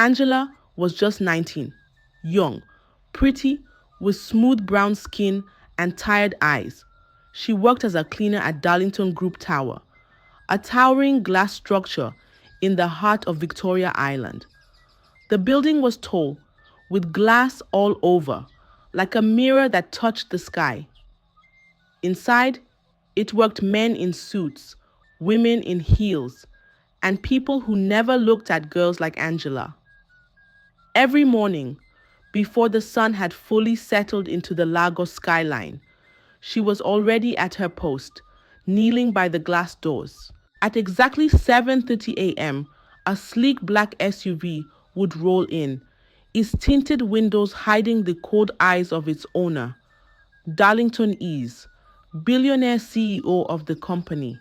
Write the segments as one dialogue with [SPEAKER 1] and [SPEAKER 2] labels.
[SPEAKER 1] Angela was just 19, young, pretty, with smooth brown skin and tired eyes. She worked as a cleaner at Darlington Group Tower, a towering glass structure in the heart of Victoria Island. The building was tall, with glass all over, like a mirror that touched the sky. Inside, it worked men in suits, women in heels, and people who never looked at girls like Angela. Every morning, before the sun had fully settled into the Lagos skyline, she was already at her post, kneeling by the glass doors. At exactly 7:30 a.m., a sleek black SUV would roll in, its tinted windows hiding the cold eyes of its owner, Darlington Ease, billionaire CEO of the company.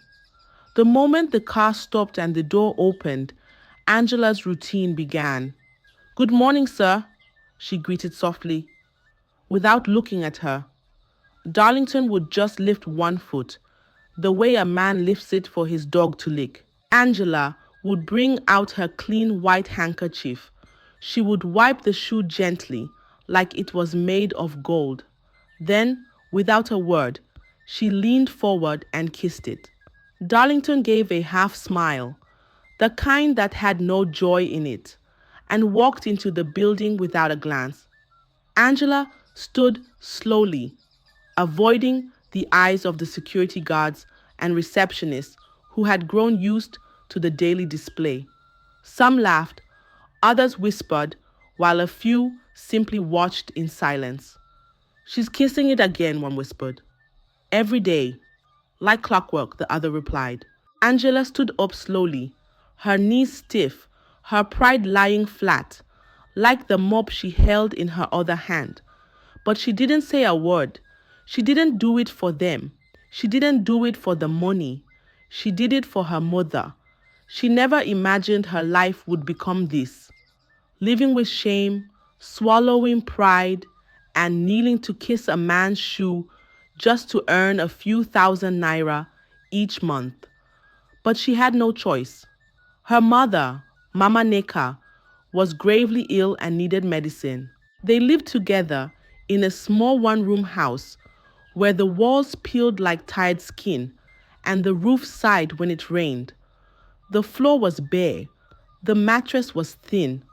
[SPEAKER 1] The moment the car stopped and the door opened, Angela's routine began. "Good morning, sir," she greeted softly. Without looking at her, Darlington would just lift one foot, the way a man lifts it for his dog to lick. Angela would bring out her clean white handkerchief. She would wipe the shoe gently, like it was made of gold. Then, without a word, she leaned forward and kissed it. Darlington gave a half smile, the kind that had no joy in it, and walked into the building without a glance. Angela stood slowly, avoiding the eyes of the security guards and receptionists who had grown used to the daily display. Some laughed, others whispered, while a few simply watched in silence. "She's kissing it again," one whispered. "Every day, like clockwork," the other replied. Angela stood up slowly, her knees stiff, her pride lying flat, like the mop she held in her other hand. But she didn't say a word. She didn't do it for them. She didn't do it for the money. She did it for her mother. She never imagined her life would become this. Living with shame, swallowing pride, and kneeling to kiss a man's shoe just to earn a few thousand naira each month. But she had no choice. Her mother, Mama Neka, was gravely ill and needed medicine. They lived together in a small one-room house where the walls peeled like tired skin and the roof sighed when it rained. The floor was bare, the mattress was thin,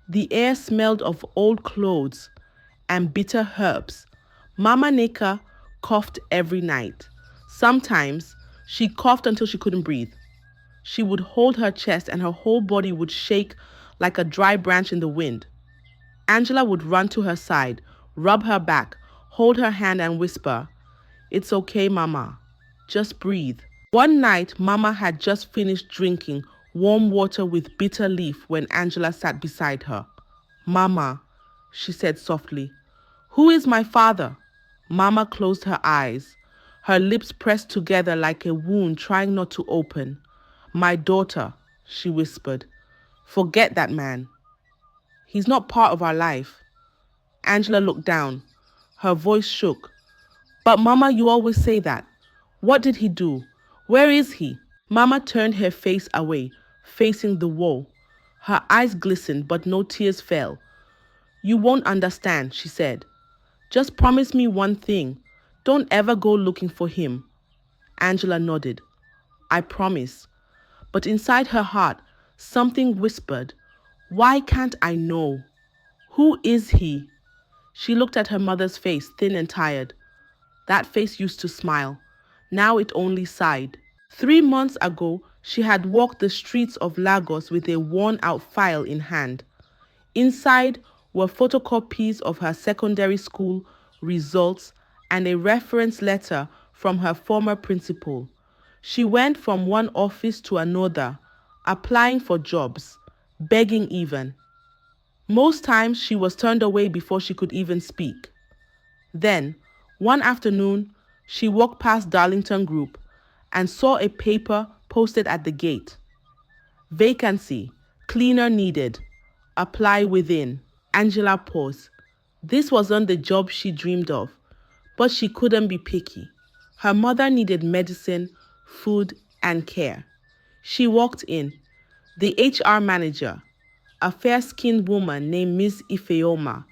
[SPEAKER 1] the air smelled of old clothes and bitter herbs. Mama Neka coughed every night. Sometimes she coughed until she couldn't breathe. She would hold her chest and her whole body would shake like a dry branch in the wind. Angela would run to her side, rub her back, hold her hand and whisper, "It's okay, Mama. Just breathe." One night, Mama had just finished drinking warm water with bitter leaf when Angela sat beside her. "Mama," she said softly, "who is my father?" Mama closed her eyes, her lips pressed together like a wound trying not to open. "My daughter," she whispered. "Forget that man. He's not part of our life." Angela looked down. Her voice shook. "But Mama, you always say that. What did he do? Where is he?" Mama turned her face away, facing the wall. Her eyes glistened, but no tears fell. "You won't understand," she said. "Just promise me one thing. Don't ever go looking for him." Angela nodded. "I promise." But inside her heart, something whispered, "Why can't I know? Who is he?" She looked at her mother's face, thin and tired. That face used to smile. Now it only sighed. 3 months ago, she had walked the streets of Lagos with a worn-out file in hand. Inside were photocopies of her secondary school results and a reference letter from her former principal. She went from one office to another, applying for jobs, begging even. Most times she was turned away before she could even speak. Then, one afternoon, she walked past Darlington Group and saw a paper posted at the gate. "Vacancy, cleaner needed. Apply within." Angela paused. This wasn't the job she dreamed of, but she couldn't be picky. Her mother needed medicine, food, and care. She walked in. The HR manager, a fair-skinned woman named Miss Ifeoma,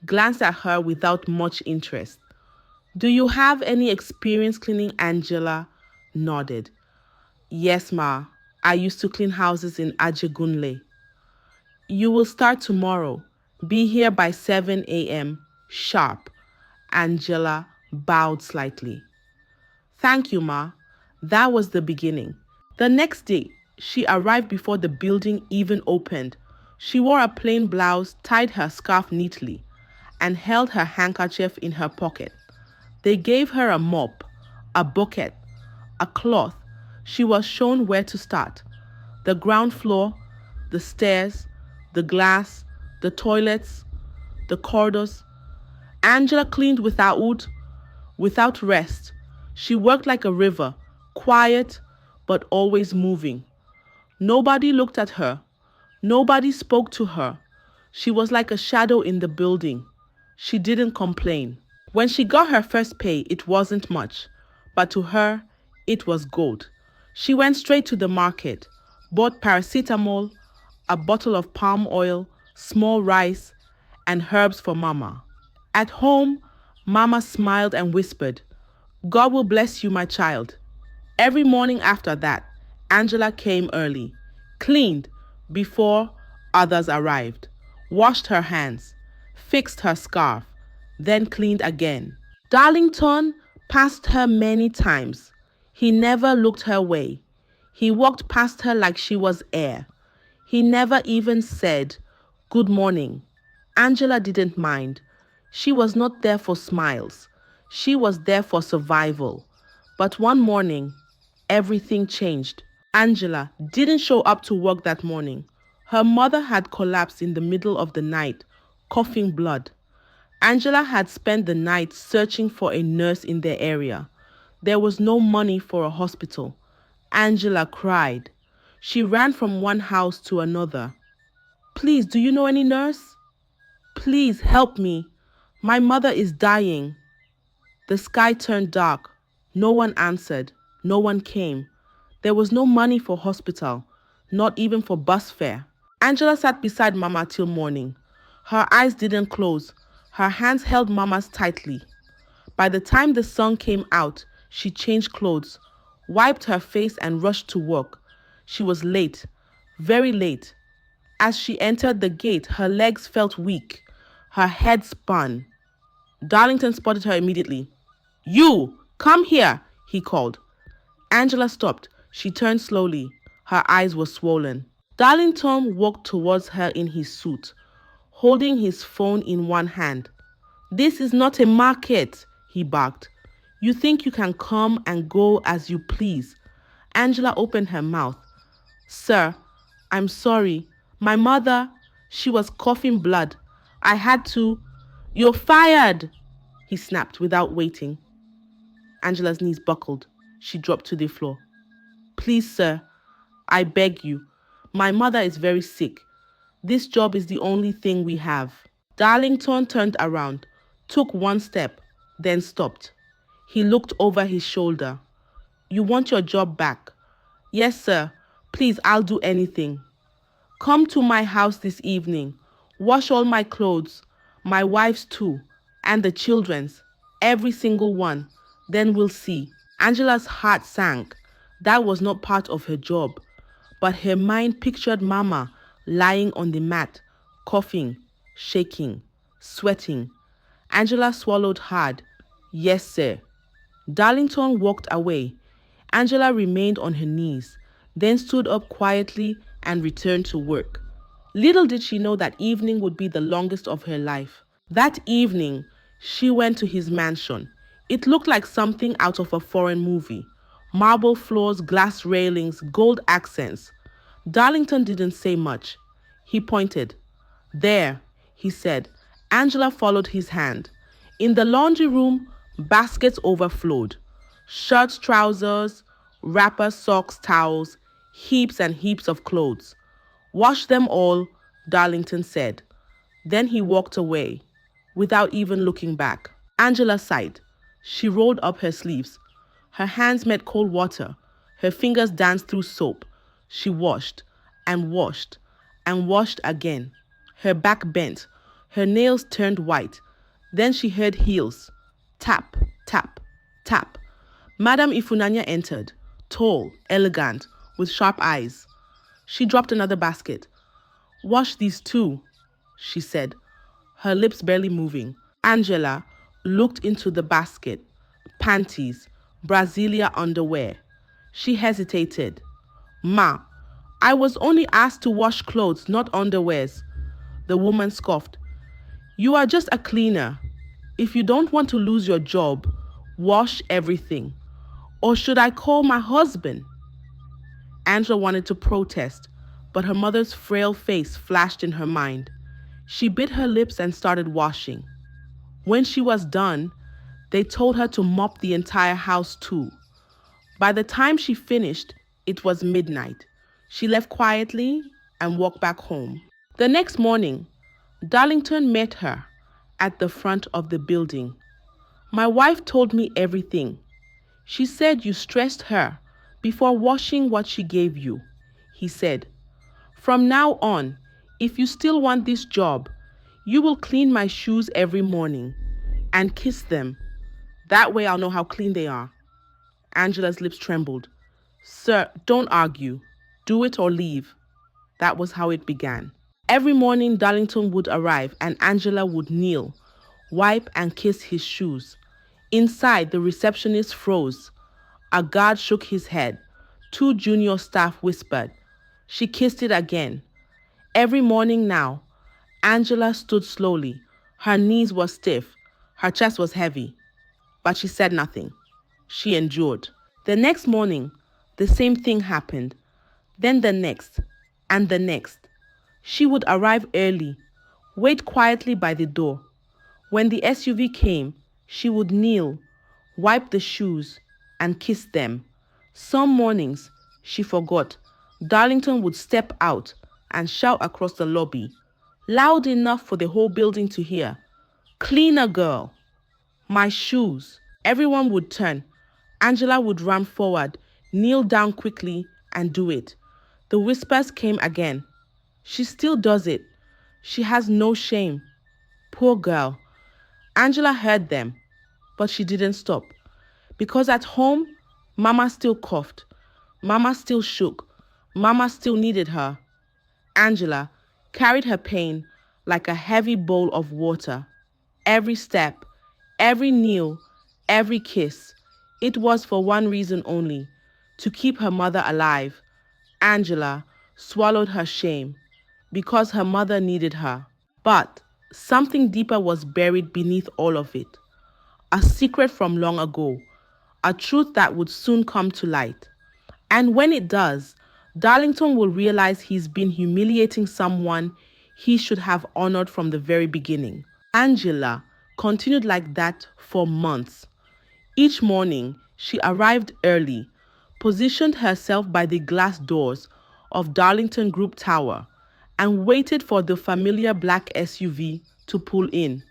[SPEAKER 1] glanced at her without much interest. Do you have any experience cleaning? Angela nodded. Yes, ma. I used to clean houses in Ajegunle. You will start tomorrow. Be here by 7 a.m. sharp. Angela bowed slightly. Thank you, ma. That was the beginning. The next day, she arrived before the building even opened. She wore a plain blouse, tied her scarf neatly, and held her handkerchief in her pocket. They gave her a mop, a bucket, a cloth. She was shown where to start. The ground floor, the stairs, the glass, the toilets, the corridors. Angela cleaned without rest. She worked like a river, quiet but always moving. Nobody looked at her. Nobody spoke to her. She was like a shadow in the building. She didn't complain. When she got her first pay, it wasn't much, but to her, it was gold. She went straight to the market, bought paracetamol, a bottle of palm oil, small rice, and herbs for Mama. At home, Mama smiled and whispered, God will bless you, my child. Every morning after that, Angela came early, cleaned before others arrived, washed her hands, fixed her scarf, then cleaned again. Darlington passed her many times. He never looked her way. He walked past her like she was air. He never even said, Good morning. Angela didn't mind. She was not there for smiles. She was there for survival. But one morning, everything changed. Angela didn't show up to work that morning. Her mother had collapsed in the middle of the night, coughing blood. Angela had spent the night searching for a nurse in their area. There was no money for a hospital. Angela cried. She ran from one house to another. Please, do you know any nurse? Please help me. My mother is dying. The sky turned dark. No one answered. No one came. There was no money for hospital, not even for bus fare. Angela sat beside Mama till morning. Her eyes didn't close. Her hands held Mama's tightly. By the time the sun came out, she changed clothes, wiped her face and rushed to work. She was late, very late. As she entered the gate, her legs felt weak. Her head spun. Darlington spotted her immediately. You, come here, he called. Angela stopped. She turned slowly. Her eyes were swollen. Darlington walked towards her in his suit, holding his phone in one hand. This is not a market, he barked. You think you can come and go as you please. Angela opened her mouth. Sir, I'm sorry. My mother, she was coughing blood. I had to. You're fired, he snapped without waiting. Angela's knees buckled. She dropped to the floor. Please, sir, I beg you. My mother is very sick. This job is the only thing we have. Darlington turned around, took one step, then stopped. He looked over his shoulder. You want your job back? Yes, sir. Please, I'll do anything. Come to my house this evening. Wash all my clothes, my wife's too, and the children's, every single one. Then we'll see. Angela's heart sank. That was not part of her job. But her mind pictured Mama lying on the mat, coughing, shaking, sweating. Angela swallowed hard. Yes, sir. Darlington walked away. Angela remained on her knees, then stood up quietly and returned to work. Little did she know that evening would be the longest of her life. That evening, she went to his mansion. It looked like something out of a foreign movie. Marble floors, glass railings, gold accents. Darlington didn't say much. He pointed. There, he said. Angela followed his hand. In the laundry room, baskets overflowed. Shirts, trousers, wrappers, socks, towels, heaps and heaps of clothes. Wash them all, Darlington said. Then he walked away, without even looking back. Angela sighed. She rolled up her sleeves. Her hands met cold water. Her fingers danced through soap. She washed and washed and washed again. Her back bent, her nails turned white. Then she heard heels. Tap, tap, tap. Madame Ifunanya entered, tall, elegant, with sharp eyes. She dropped another basket. Wash these too, she said, her lips barely moving. Angela looked into the basket. Panties, Brasilia underwear. She hesitated. Ma, I was only asked to wash clothes, not underwears. The woman scoffed. You are just a cleaner. If you don't want to lose your job, wash everything. Or should I call my husband? Angela wanted to protest, but her mother's frail face flashed in her mind. She bit her lips and started washing. When she was done, they told her to mop the entire house too. By the time she finished, it was midnight. She left quietly and walked back home. The next morning, Darlington met her at the front of the building. My wife told me everything. She said you stressed her before washing what she gave you, he said. From now on, if you still want this job, you will clean my shoes every morning and kiss them. That way I'll know how clean they are. Angela's lips trembled. Sir, don't argue. Do it or leave. That was how it began. Every morning, Darlington would arrive and Angela would kneel, wipe and kiss his shoes. Inside, the receptionist froze. A guard shook his head. 2 junior staff whispered. She kissed it again. Every morning now, Angela stood slowly. Her knees were stiff. Her chest was heavy. But she said nothing. She endured. The next morning, the same thing happened. Then the next, and the next. She would arrive early, wait quietly by the door. When the SUV came, she would kneel, wipe the shoes, and kiss them. Some mornings, she forgot. Darlington would step out and shout across the lobby, loud enough for the whole building to hear, "Cleaner girl, my shoes." Everyone would turn. Angela would run forward, kneel down quickly, and do it. The whispers came again. She still does it. She has no shame. Poor girl. Angela heard them, but she didn't stop. Because at home, Mama still coughed. Mama still shook. Mama still needed her. Angela carried her pain like a heavy bowl of water. Every step, every kneel, every kiss, it was for one reason only, to keep her mother alive. Angela swallowed her shame because her mother needed her. But something deeper was buried beneath all of it. A secret from long ago, a truth that would soon come to light. And when it does, Darlington will realize he's been humiliating someone he should have honored from the very beginning. Angela continued like that for months. Each morning, she arrived early, positioned herself by the glass doors of Darlington Group Tower, and waited for the familiar black SUV to pull in.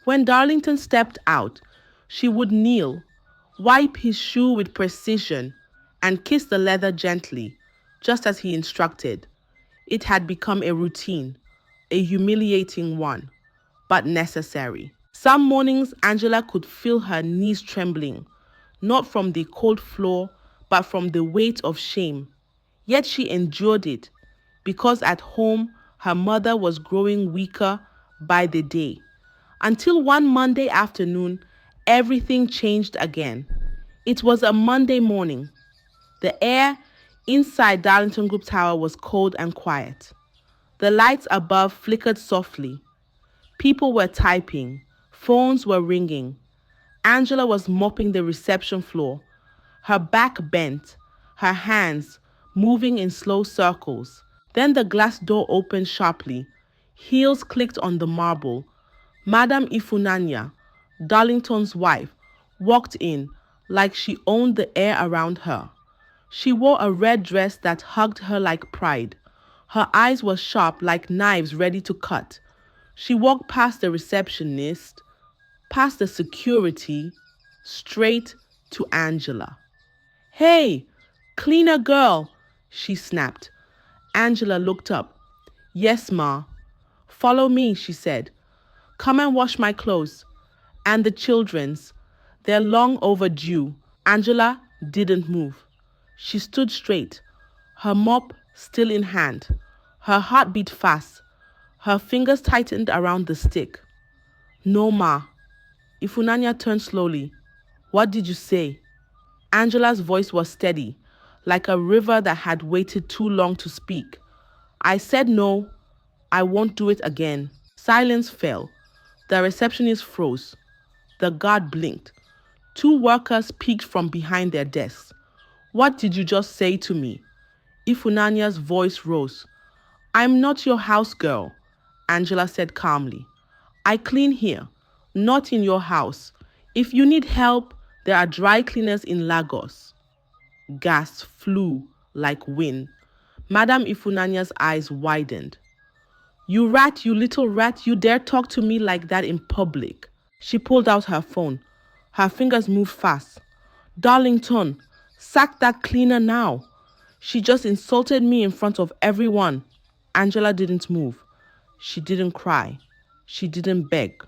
[SPEAKER 1] When Darlington stepped out, she would kneel, wipe his shoe with precision, and kiss the leather gently, just as he instructed. It had become a routine, a humiliating one, but necessary. Some mornings, Angela could feel her knees trembling, not from the cold floor, but from the weight of shame. Yet she endured it, because at home, her mother was growing weaker by the day. Until one Monday afternoon, everything changed again. It was a Monday morning. The air inside Darlington Group Tower was cold and quiet. The lights above flickered softly. People were typing. Phones were ringing. Angela was mopping the reception floor, her back bent, her hands moving in slow circles. Then the glass door opened sharply. Heels clicked on the marble. Madame Ifunanya, Darlington's wife, walked in like she owned the air around her. She wore a red dress that hugged her like pride. Her eyes were sharp like knives ready to cut. She walked past the receptionist, past the security, straight to Angela. "Hey, cleaner girl," she snapped. Angela looked up. Yes, Ma. Follow me, she said. Come and wash my clothes. And the children's. They're long overdue. Angela didn't move. She stood straight, her mop still in hand. Her heart beat fast. Her fingers tightened around the stick. No, Ma. Ifunanya turned slowly. What did you say? Angela's voice was steady, like a river that had waited too long to speak. I said no, I won't do it again. Silence fell. The receptionist froze. The guard blinked. Two workers peeked from behind their desks. What did you just say to me? Ifunanya's voice rose. I'm not your house girl, Angela said calmly. I clean here, not in your house. If you need help, there are dry cleaners in Lagos. Gas flew like wind. Madame Ifunanya's eyes widened. You rat, you little rat, you dare talk to me like that in public. She pulled out her phone. Her fingers moved fast. Darlington, sack that cleaner now. She just insulted me in front of everyone. Angela didn't move. She didn't cry. She didn't beg.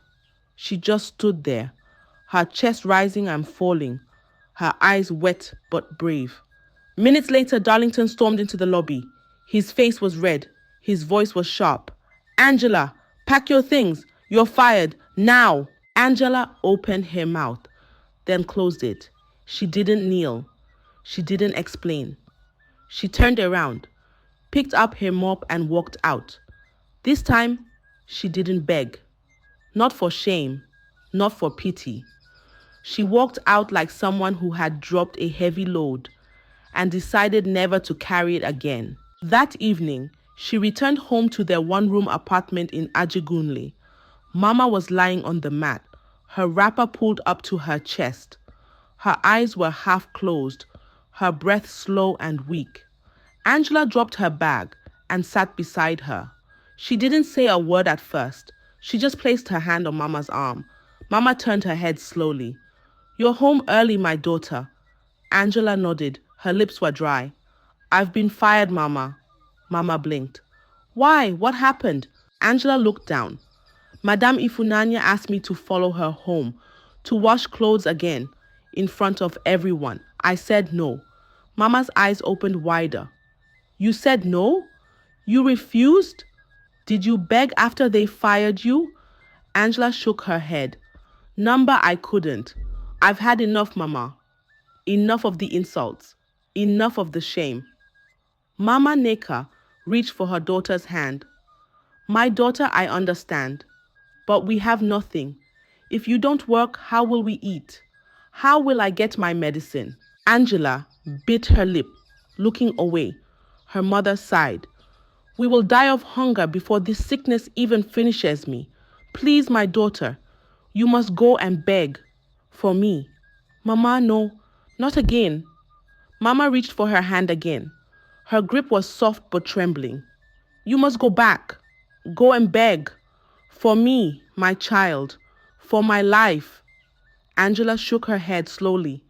[SPEAKER 1] She just stood there, her chest rising and falling, her eyes wet but brave. Minutes later, Darlington stormed into the lobby. His face was red. His voice was sharp. Angela, pack your things. You're fired. Now. Angela opened her mouth, then closed it. She didn't kneel. She didn't explain. She turned around, picked up her mop and walked out. This time, she didn't beg. Not for shame, not for pity. She walked out like someone who had dropped a heavy load and decided never to carry it again. That evening, she returned home to their one-room apartment in Ajigunle. Mama was lying on the mat, her wrapper pulled up to her chest. Her eyes were half closed, her breath slow and weak. Angela dropped her bag and sat beside her. She didn't say a word at first. She just placed her hand on Mama's arm. Mama turned her head slowly. You're home early, my daughter. Angela nodded. Her lips were dry. I've been fired, Mama. Mama blinked. Why? What happened? Angela looked down. Madame Ifunanya asked me to follow her home, to wash clothes again, in front of everyone. I said no. Mama's eyes opened wider. You said no? You refused? Did you beg after they fired you? Angela shook her head. Number, I couldn't. I've had enough, Mama. Enough of the insults. Enough of the shame. Mama Neka reached for her daughter's hand. My daughter, I understand. But we have nothing. If you don't work, how will we eat? How will I get my medicine? Angela bit her lip, looking away. Her mother sighed. We will die of hunger before this sickness even finishes me. Please, my daughter, you must go and beg. For me. Mama, no, not again. Mama reached for her hand again. Her grip was soft but trembling. You must go back. Go and beg. For me, my child. For my life. Angela shook her head slowly.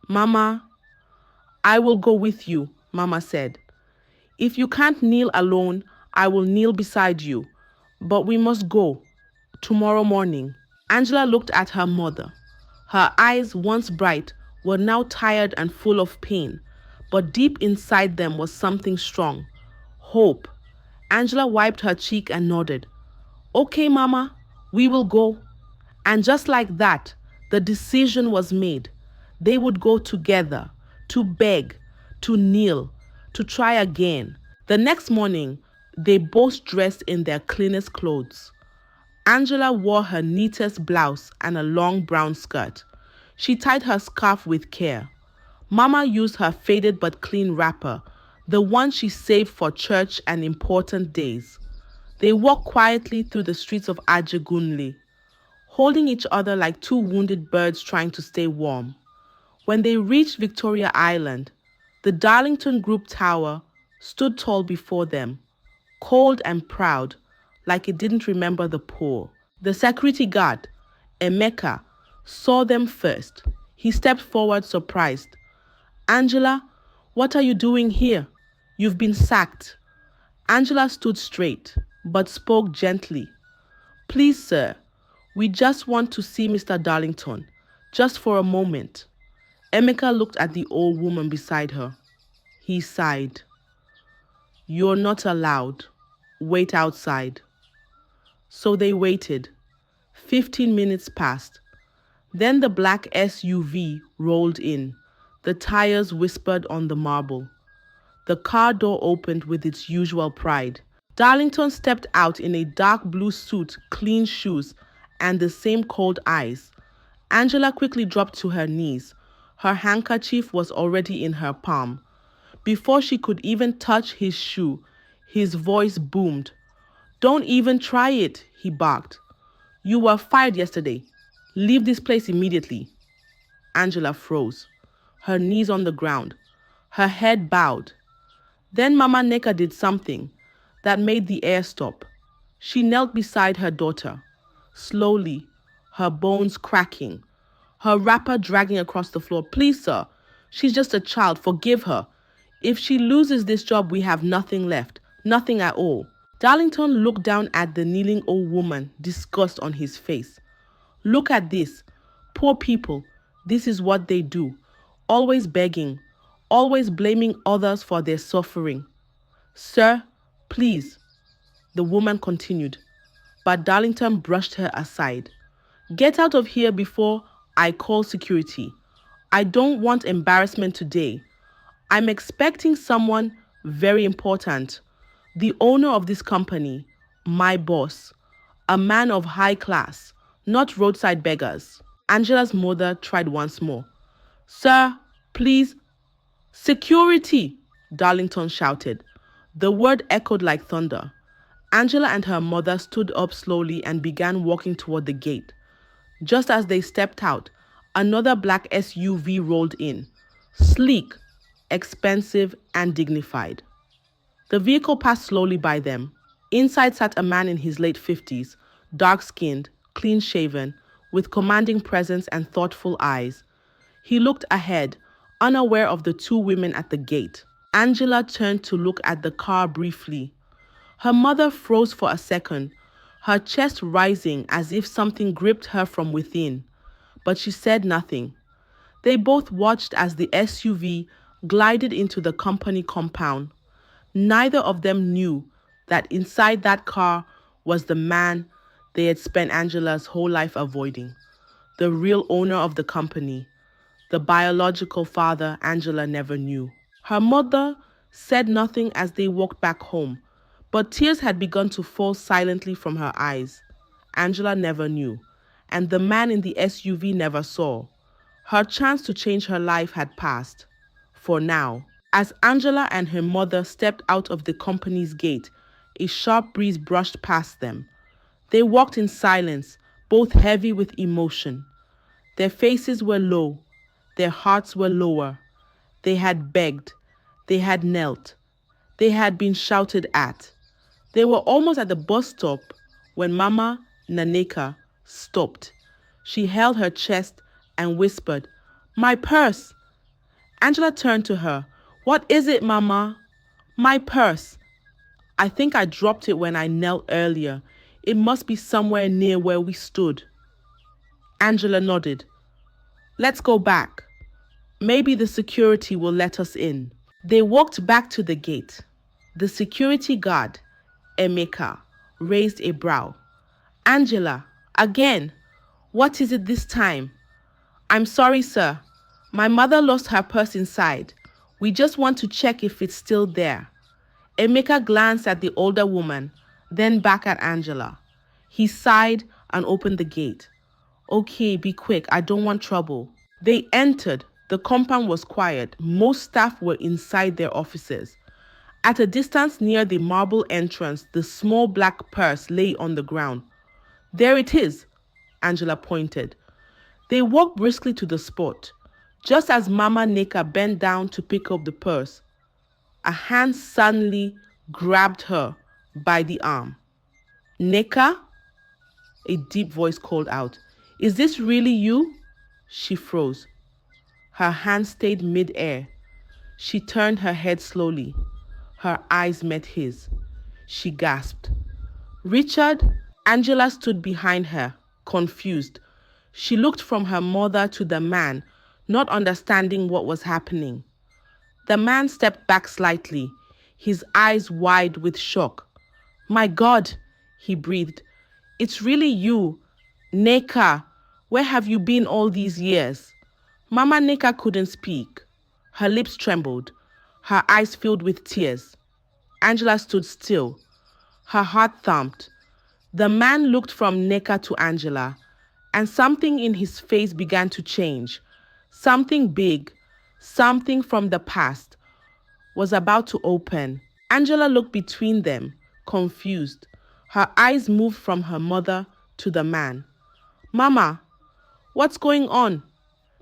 [SPEAKER 1] Mama, I will go with you, Mama said. If you can't kneel alone, I will kneel beside you. But we must go. Tomorrow morning. Angela looked at her mother. Her eyes, once bright, were now tired and full of pain. But deep inside them was something strong. Hope. Angela wiped her cheek and nodded. Okay, Mama, we will go. And just like that, the decision was made. They would go together, to beg, to kneel, to try again. The next morning, they both dressed in their cleanest clothes. Angela wore her neatest blouse and a long brown skirt. She tied her scarf with care. Mama used her faded but clean wrapper, the one she saved for church and important days. They walked quietly through the streets of Ajegunle, holding each other like two wounded birds trying to stay warm. When they reached Victoria Island, the Darlington Group Tower stood tall before them, cold and proud, like it didn't remember the poor. The security guard, Emeka, saw them first. He stepped forward surprised. Angela, what are you doing here? You've been sacked. Angela stood straight, but spoke gently. Please, sir, we just want to see Mr. Darlington, just for a moment. Emeka looked at the old woman beside her. He sighed. You're not allowed. Wait outside. So they waited. 15 minutes passed. Then the black SUV rolled in. The tires whispered on the marble. The car door opened with its usual pride. Darlington stepped out in a dark blue suit, clean shoes, and the same cold eyes. Angela quickly dropped to her knees. Her handkerchief was already in her palm. Before she could even touch his shoe, his voice boomed. Don't even try it, he barked. You were fired yesterday. Leave this place immediately. Angela froze, her knees on the ground, her head bowed. Then Mama Neka did something that made the air stop. She knelt beside her daughter, slowly, her bones cracking, her wrapper dragging across the floor. Please, sir, she's just a child. Forgive her. If she loses this job, we have nothing left, nothing at all. Darlington looked down at the kneeling old woman, disgust on his face. Look at this. Poor people, this is what they do. Always begging, always blaming others for their suffering. Sir, please, the woman continued, but Darlington brushed her aside. Get out of here before I call security. I don't want embarrassment today. I'm expecting someone very important. The owner of this company, my boss, a man of high class, not roadside beggars. Angela's mother tried once more. Sir, please. Security, Darlington shouted. The word echoed like thunder. Angela and her mother stood up slowly and began walking toward the gate. Just as they stepped out, another black SUV rolled in, sleek, expensive, and dignified. The vehicle passed slowly by them. Inside sat a man in his late 50s, dark-skinned, clean-shaven, with commanding presence and thoughtful eyes. He looked ahead, unaware of the two women at the gate. Angela turned to look at the car briefly. Her mother froze for a second, her chest rising as if something gripped her from within. But she said nothing. They both watched as the SUV glided into the company compound. Neither of them knew that inside that car was the man they had spent Angela's whole life avoiding, the real owner of the company, the biological father Angela never knew. Her mother said nothing as they walked back home, but tears had begun to fall silently from her eyes. Angela never knew, and the man in the SUV never saw. Her chance to change her life had passed, for now. As Angela and her mother stepped out of the company's gate, a sharp breeze brushed past them. They walked in silence, both heavy with emotion. Their faces were low, their hearts were lower. They had begged, they had knelt, they had been shouted at. They were almost at the bus stop when Mama Naneka stopped. She held her chest and whispered, "My purse!" Angela turned to her. "What is it, Mama?" "My purse. I think I dropped it when I knelt earlier. It must be somewhere near where we stood." Angela nodded. "Let's go back. Maybe the security will let us in." They walked back to the gate. The security guard, Emeka, raised a brow. "Angela, again. What is it this time?" "I'm sorry, sir. My mother lost her purse inside. We just want to check if it's still there." Emeka glanced at the older woman, then back at Angela. He sighed and opened the gate. "Okay, be quick. I don't want trouble." They entered. The compound was quiet. Most staff were inside their offices. At a distance near the marble entrance, the small black purse lay on the ground. "There it is," Angela pointed. They walked briskly to the spot. Just as Mama Neka bent down to pick up the purse, a hand suddenly grabbed her by the arm. "Neka?" A deep voice called out. "Is this really you?" She froze. Her hand stayed mid-air. She turned her head slowly. Her eyes met his. she gasped. Richard? Angela stood behind her, confused. She looked from her mother to the man, not understanding what was happening. The man stepped back slightly, his eyes wide with shock. My God, he breathed. It's really you. Neka, where have you been all these years? Mama Neka couldn't speak. Her lips trembled, her eyes filled with tears. Angela stood still. Her heart thumped. The man looked from Neka to Angela, and something in his face began to change. Something big, something from the past, was about to open. Angela looked between them, confused. Her eyes moved from her mother to the man. Mama, what's going on?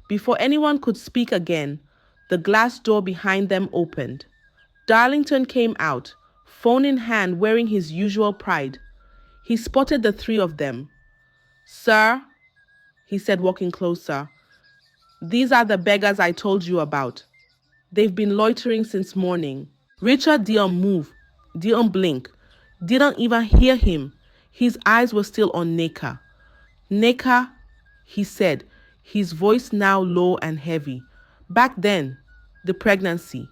[SPEAKER 1] Before anyone could speak again, the glass door behind them opened. Darlington came out, phone in hand, wearing his usual pride. He spotted the three of them. Sir, he said, walking closer, these are the beggars I told you about. They've been loitering since morning. Richard didn't move, didn't blink, didn't even hear him. His eyes were still on Neka. Neka, he said, his voice now low and heavy. Back then, the pregnancy.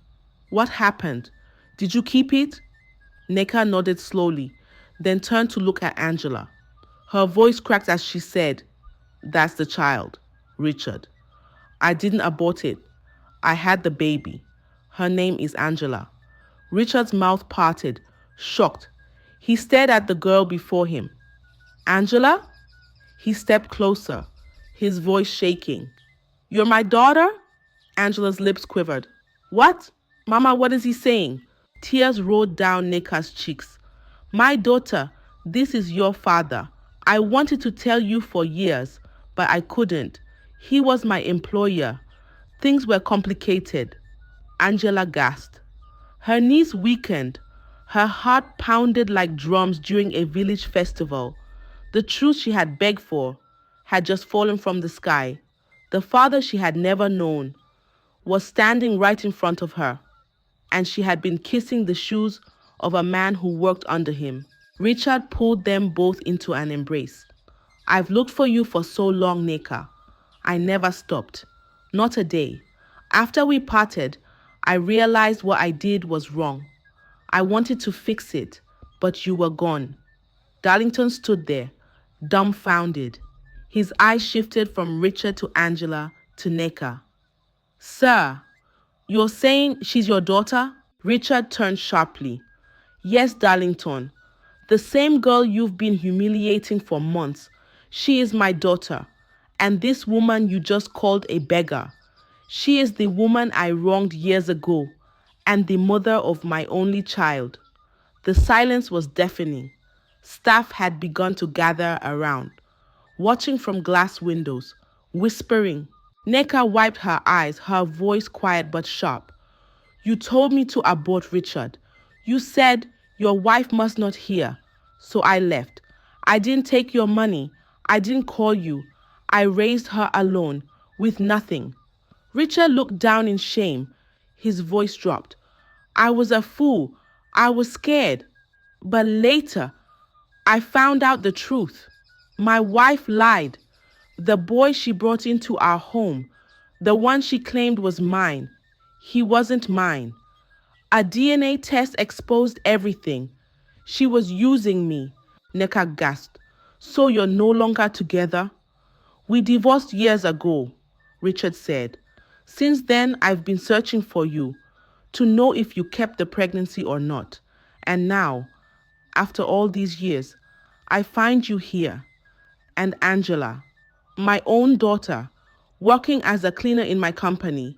[SPEAKER 1] What happened? Did you keep it? Neka nodded slowly, then turned to look at Angela. Her voice cracked as she said, That's the child, Richard. I didn't abort it. I had the baby. Her name is Angela. Richard's mouth parted, shocked. He stared at the girl before him. Angela? He stepped closer, his voice shaking. You're my daughter? Angela's lips quivered. What? Mama, what is he saying? Tears rolled down Neka's cheeks. My daughter, this is your father. I wanted to tell you for years, but I couldn't. He was my employer. Things were complicated. Angela gasped. Her knees weakened. Her heart pounded like drums during a village festival. The truth she had begged for had just fallen from the sky. The father she had never known was standing right in front of her, and she had been kissing the shoes of a man who worked under him. Richard pulled them both into an embrace. I've looked for you for so long, Neka. I never stopped. Not a day. After we parted, I realized what I did was wrong. I wanted to fix it, but you were gone. Darlington stood there, dumbfounded. His eyes shifted from Richard to Angela to Neka. Sir, you're saying she's your daughter? Richard turned sharply. Yes, Darlington. The same girl you've been humiliating for months. She is my daughter. And this woman you just called a beggar. She is the woman I wronged years ago, and the mother of my only child. The silence was deafening. Staff had begun to gather around, watching from glass windows, whispering. Neka wiped her eyes, her voice quiet but sharp. You told me to abort Richard. You said your wife must not hear, so I left. I didn't take your money. I didn't call you. I raised her alone, with nothing. Richard looked down in shame. His voice dropped. I was a fool. I was scared. But later, I found out the truth. My wife lied. The boy she brought into our home, the one she claimed was mine, he wasn't mine. A DNA test exposed everything. She was using me, Neka gasped. So you're no longer together? We divorced years ago, Richard said. Since then, I've been searching for you to know if you kept the pregnancy or not. And now, after all these years, I find you here. And Angela, my own daughter, working as a cleaner in my company,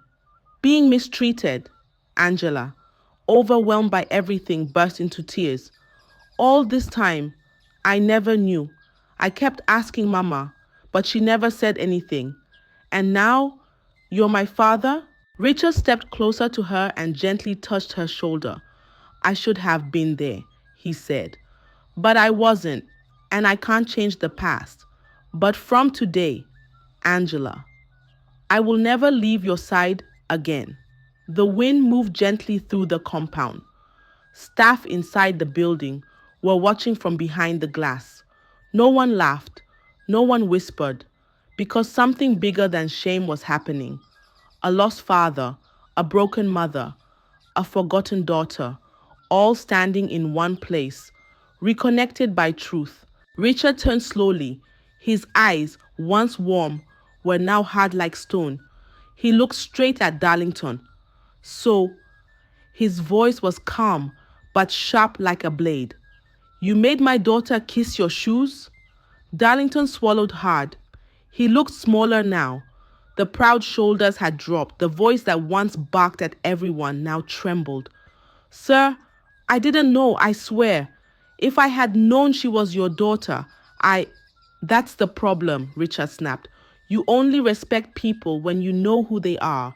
[SPEAKER 1] being mistreated. Angela, overwhelmed by everything, burst into tears. All this time, I never knew. I kept asking Mama, but she never said anything. And now, you're my father? Richard stepped closer to her and gently touched her shoulder. I should have been there, he said. But I wasn't, and I can't change the past. But from today, Angela, I will never leave your side again. The wind moved gently through the compound. Staff inside the building were watching from behind the glass. No one laughed, no one whispered, because something bigger than shame was happening. A lost father, a broken mother, a forgotten daughter, all standing in one place, reconnected by truth. Richard turned slowly. His eyes, once warm, were now hard like stone. He looked straight at Darlington. So, his voice was calm, but sharp like a blade. You made my daughter kiss your shoes? Darlington swallowed hard. He looked smaller now. The proud shoulders had dropped. The voice that once barked at everyone now trembled. Sir, I didn't know, I swear. If I had known she was your daughter, I... That's the problem, Richard snapped. You only respect people when you know who they are.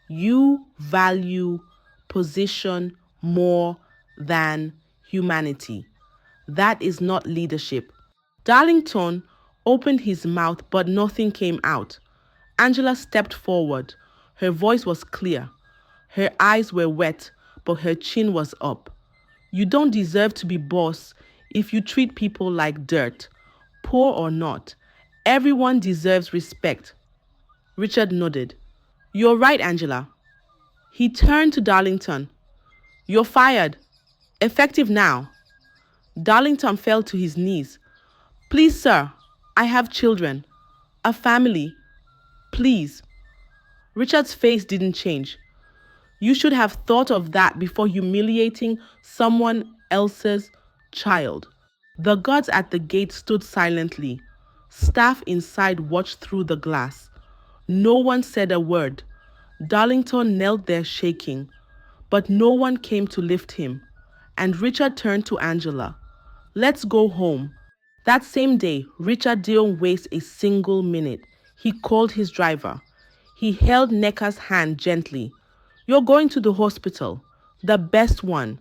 [SPEAKER 1] You value position more than humanity. That is not leadership. Darlington opened his mouth, but nothing came out. Angela stepped forward. Her voice was clear. Her eyes were wet, but her chin was up. You don't deserve to be boss if you treat people like dirt, poor or not. Everyone deserves respect. Richard nodded. You're right, Angela. He turned to Darlington. You're fired. Effective now. Darlington fell to his knees. Please, sir, I have children, a family. Please. Richard's face didn't change. You should have thought of that before humiliating someone else's child. The guards at the gate stood silently. Staff inside watched through the glass. No one said a word. Darlington knelt there shaking, but no one came to lift him. And Richard turned to Angela. Let's go home. That same day, Richard didn't waste a single minute. He called his driver. He held Necker's hand gently. You're going to the hospital, the best one.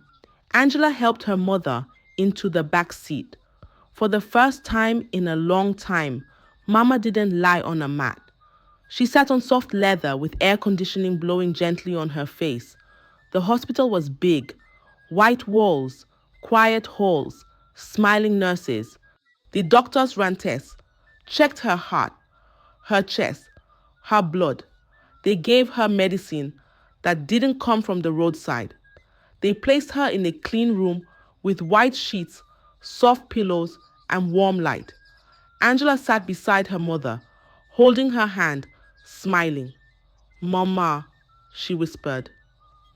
[SPEAKER 1] Angela helped her mother into the back seat. For the first time in a long time, Mama didn't lie on a mat. She sat on soft leather with air conditioning blowing gently on her face. The hospital was big. White walls, quiet halls, smiling nurses. The doctors ran tests, checked her heart, her chest, her blood. They gave her medicine that didn't come from the roadside. They placed her in a clean room with white sheets, soft pillows, and warm light. Angela sat beside her mother, holding her hand, smiling. Mama, she whispered,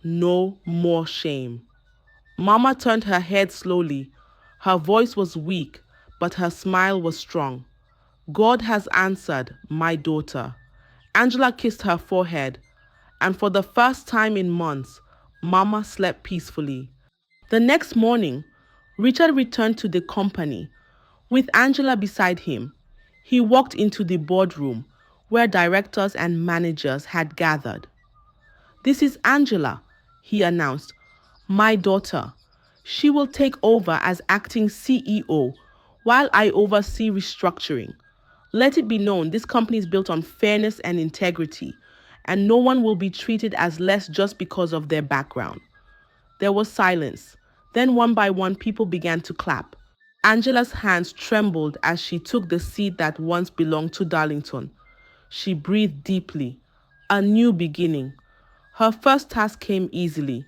[SPEAKER 1] no more shame. Mama turned her head slowly. Her voice was weak, but her smile was strong. God has answered, my daughter. Angela kissed her forehead, and for the first time in months, Mama slept peacefully. The next morning, Richard returned to the company with Angela beside him. He walked into the boardroom where directors and managers had gathered. This is Angela, he announced, my daughter. She will take over as acting CEO while I oversee restructuring. Let it be known this company is built on fairness and integrity, and no one will be treated as less just because of their background. There was silence. Then one by one, people began to clap. Angela's hands trembled as she took the seat that once belonged to Darlington. She breathed deeply. A new beginning. Her first task came easily.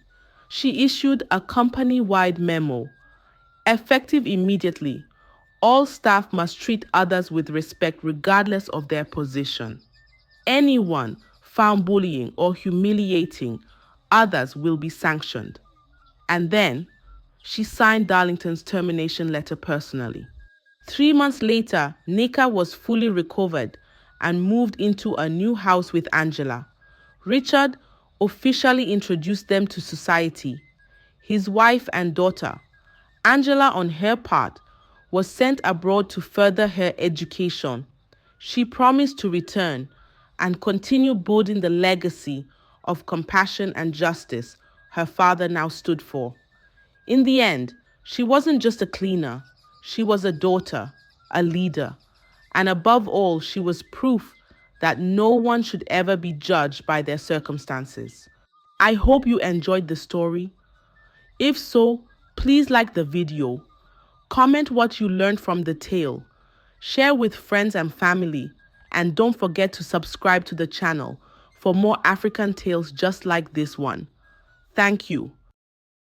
[SPEAKER 1] She issued a company-wide memo. Effective immediately, all staff must treat others with respect regardless of their position. Anyone found bullying or humiliating others will be sanctioned. And then, she signed Darlington's termination letter personally. 3 months later, Nika was fully recovered and moved into a new house with Angela. Richard officially introduced them to society, his wife and daughter. Angela, on her part, was sent abroad to further her education. She promised to return and continue building the legacy of compassion and justice her father now stood for. In the end, she wasn't just a cleaner. She was a daughter, a leader, and above all, she was proof that no one should ever be judged by their circumstances. I hope you enjoyed the story. If so, please like the video. Comment what you learned from the tale. Share with friends and family. And don't forget to subscribe to the channel for more African tales just like this one. Thank you.